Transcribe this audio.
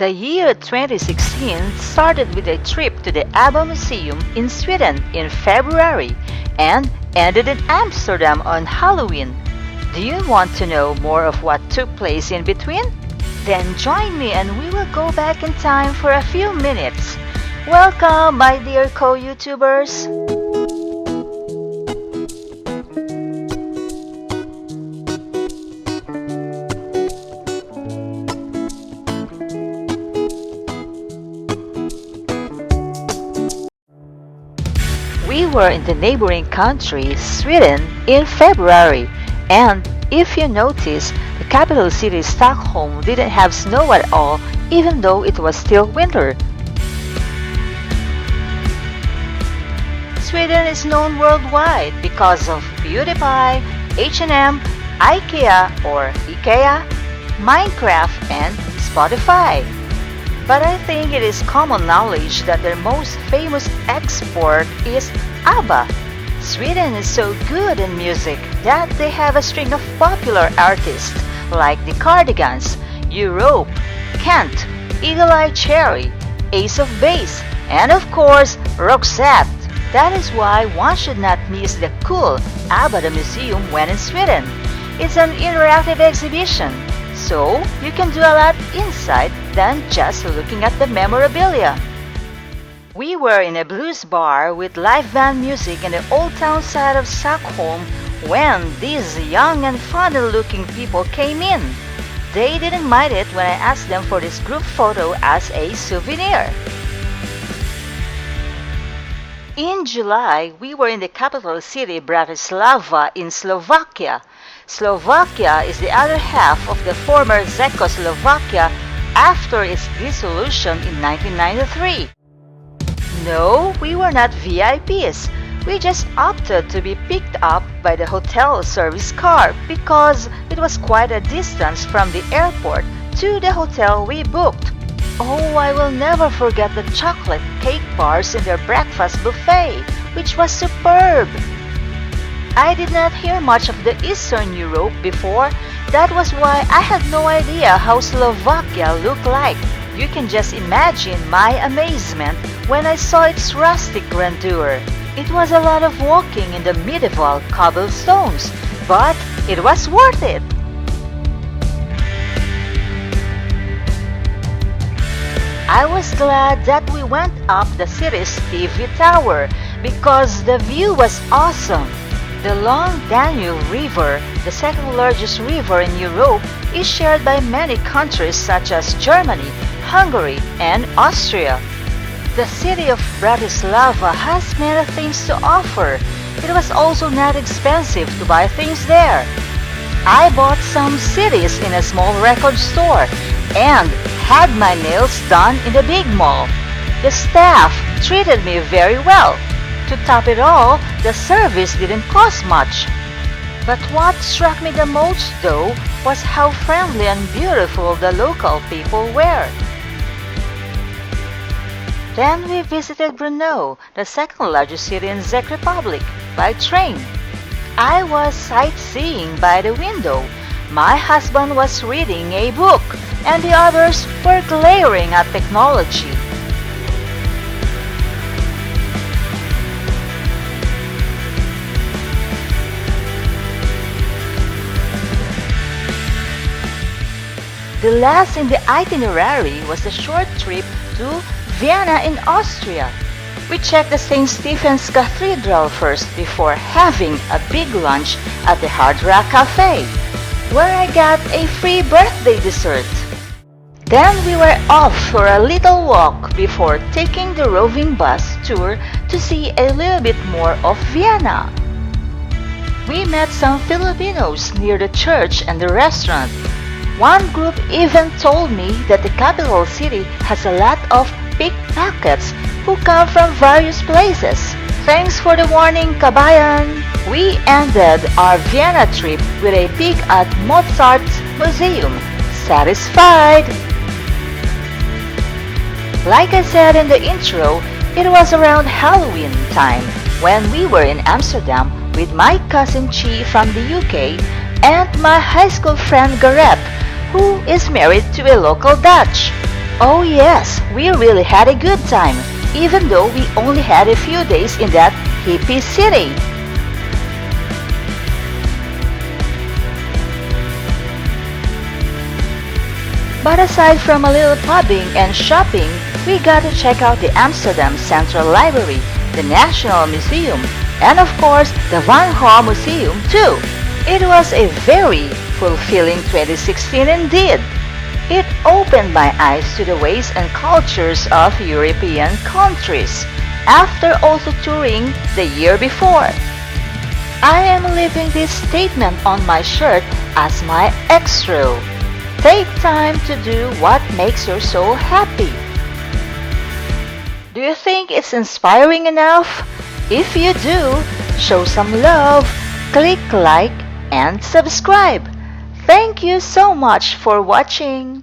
The year 2016 started with a trip to the ABBA Museum in Sweden in February and ended in Amsterdam on Halloween. Do you want to know more of what took place in between? Then join me and we will go back in time for a few minutes. Welcome, my dear co-YouTubers! We were in the neighboring country, Sweden, in February, and if you notice, the capital city Stockholm didn't have snow at all, even though it was still winter. Sweden is known worldwide because of Beauty Pie, H&M, IKEA, Minecraft, and Spotify. But I think it is common knowledge that their most famous export is ABBA. Sweden is so good in music that they have a string of popular artists like the Cardigans, Europe, Kent, Eagle Eye Cherry, Ace of Base, and of course Roxette. That is why one should not miss the cool ABBA the Museum when in Sweden. It's an interactive exhibition, so you can do a lot inside than just looking at the memorabilia. We were in a blues bar with live band music in the old town side of Stockholm when these young and funny-looking people came in. They didn't mind it when I asked them for this group photo as a souvenir. In July, we were in the capital city Bratislava in Slovakia. Slovakia is the other half of the former Czechoslovakia after its dissolution in 1993. No, we were not VIPs. We just opted to be picked up by the hotel service car because it was quite a distance from the airport to the hotel we booked. Oh, I will never forget the chocolate cake bars in their breakfast buffet, which was superb. I did not hear much of the Eastern Europe before. That was why I had no idea how Slovakia looked like. You can just imagine my amazement when I saw its rustic grandeur. It was a lot of walking in the medieval cobblestones, but it was worth it. I was glad that we went up the city's TV tower because the view was awesome. The long Danube River, the second largest river in Europe, is shared by many countries such as Germany, Hungary, and Austria. The city of Bratislava has many things to offer. It was also not expensive to buy things there. I bought some CDs in a small record store and had my nails done in the big mall. The staff treated me very well. To top it all, the service didn't cost much. But what struck me the most, though, was how friendly and beautiful the local people were. Then we visited Brno, the second largest city in Czech Republic, by train. I was sightseeing by the window. My husband was reading a book, and the others were glaring at technology. The last in the itinerary was a short trip to Vienna in Austria. We checked the St. Stephen's Cathedral first before having a big lunch at the Hard Rock Cafe, where I got a free birthday dessert. Then we were off for a little walk before taking the roving bus tour to see a little bit more of Vienna. We met some Filipinos near the church and the restaurant. One group even told me that the capital city has a lot of pickpockets who come from various places. Thanks for the warning, kabayan! We ended our Vienna trip with a peek at Mozart's museum. Satisfied! Like I said in the intro, it was around Halloween time when we were in Amsterdam with my cousin Chi from the UK and my high school friend Gareth, who is married to a local Dutch. Oh yes, we really had a good time, even though we only had a few days in that hippie city. But aside from a little pubbing and shopping, we got to check out the Amsterdam Central Library, the National Museum, and of course the Van Gogh Museum too. It was a very fulfilling 2016 indeed. It opened my eyes to the ways and cultures of European countries, after also touring the year before. I am leaving this statement on my shirt as my extra. Take time to do what makes your soul happy. Do you think it's inspiring enough? If you do, show some love, click like, and subscribe. Thank you so much for watching.